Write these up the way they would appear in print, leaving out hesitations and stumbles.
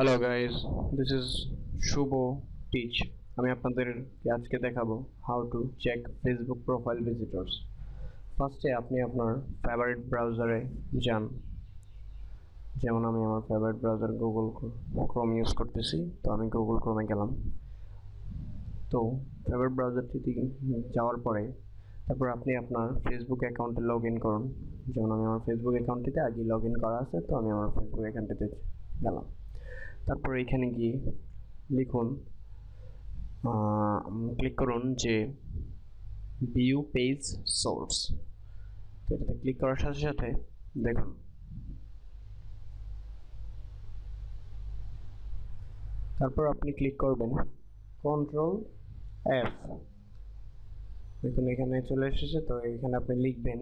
Hello guys, this is Shuvo Tech. আমি আপনাদেরকে আজকে দেখাবো how to check Facebook profile visitors. ফার্স্টে আপনি আপনার ফেভারিট ব্রাউজারে যান। যেমন আমি আমার favourite browser Google Chrome use করতেছি, তো আমি গুগল ক্রোমে গেলাম। তো ফেভারিট ব্রাউজারটিতে যাওয়ার পরে তারপর আপনি আপনার ফেসবুক অ্যাকাউন্টে লগ ইন করুন। যেমন আমি আমার ফেসবুক অ্যাকাউন্টটিতে আগে লগ ইন করা আছে, তো আমি আমার ফেসবুক অ্যাকাউন্টটিতে গেলাম। তারপর এখানে গিয়ে লিখুন, ক্লিক করুন যে ভিউ পেজ সোর্স। তো এটাতে ক্লিক করার সাথে সাথে দেখুন তারপর আপনি ক্লিক করবেন কন্ট্রোল এফ। দেখুন এখানে চলে এসেছে। তো এখানে আপনি লিখবেন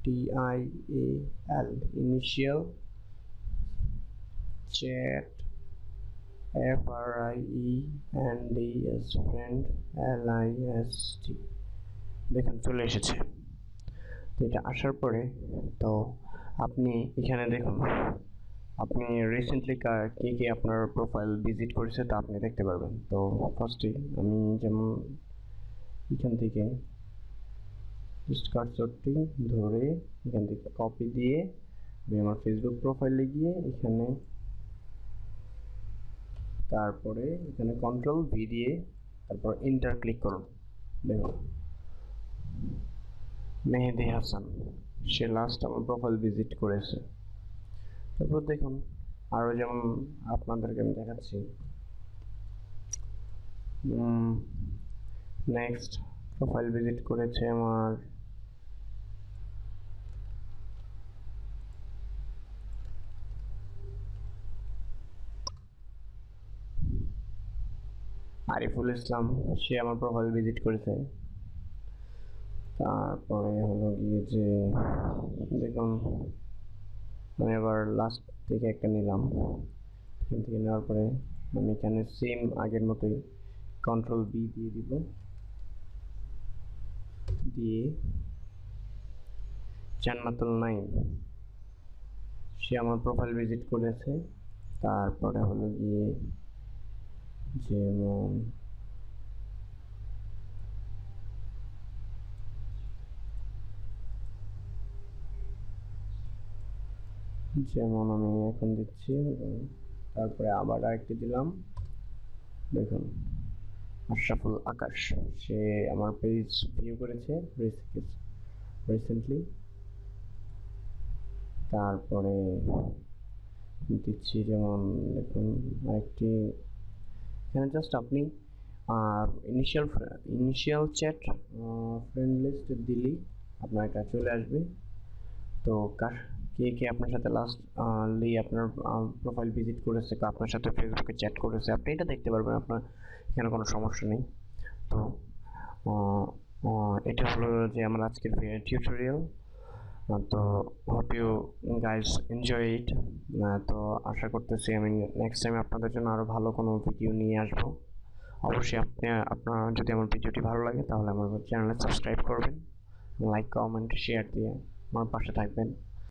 INITIAL initial chat FRIENDS friend LIST। দেখুন চলে এসেছে। তো এটা আসার পরে তো আপনি এখানে দেখুন আপনি রিসেন্টলি কে কে আপনার প্রোফাইল ভিজিট করেছে তা আপনি দেখতে পারবেন। তো ফার্স্টে আমি যেমন এখান থেকে কার্সরটি ধরে এখান থেকে কপি দিয়ে আমি আমার ফেসবুক প্রোফাইলে গিয়ে এখানে তারপরে এখানে কন্ট্রোল ভি দিয়ে তারপর এন্টার ক্লিক করুন। দেখুন মেহেদি হাসান, সে লাস্ট আমার প্রোফাইল ভিজিট করেছে। তারপর দেখুন আরও যেমন আপনাদেরকে আমি দেখাচ্ছি। নেক্সট প্রোফাইল ভিজিট করেছে আমার আরিফুল ইসলাম, সে আমার প্রোফাইল ভিজিট করেছে। তারপরে হলো গিয়ে যে দেখুন আমি আবার লাস্ট থেকে একটা নিলাম। এখান থেকে নেওয়ার পরে আমি এখানে সেম আগের মতোই কন্ট্রোল বি দিয়ে দিব, দিয়ে জান্নাতুল নাইম, সে আমার প্রোফাইল ভিজিট করেছে। তারপরে হলো গিয়ে যেমন আমি এখন দিচ্ছি। তারপরে আবার আরেকটি দিলাম। দেখুন আশরাফুল আকাশ, সে আমার পেজ ভিউ করেছে রিসেন্টলি। তারপরে দিচ্ছি যেমন দেখুন আরেকটি, এখানে জাস্ট আপনি ইনিশিয়াল চ্যাট ফ্রেন্ড লিস্ট দিলেই আপনার এটা চলে আসবে। তো কে কে আপনার সাথে লাস্টলি আপনার প্রোফাইল ভিজিট করেছে, আপনার সাথে ফেসবুকে চ্যাট করেছে, আপনি এটা দেখতে পারবেন। আপনার এখানে কোনো সমস্যা নেই। তো এটা হলো যে আমার আজকের টিউটোরিয়াল। তো hope you guys enjoy it. তো আশা করতেছি আমি নেক্সট টাইম আপনাদের জন্য আরও ভালো কোনো ভিডিও নিয়ে আসবো। অবশ্যই আপনার যদি আমার ভিডিওটি ভালো লাগে তাহলে আমার চ্যানেলে সাবস্ক্রাইব করবেন, লাইক কমেন্ট শেয়ার দিয়ে আমার পাশে থাকবেন।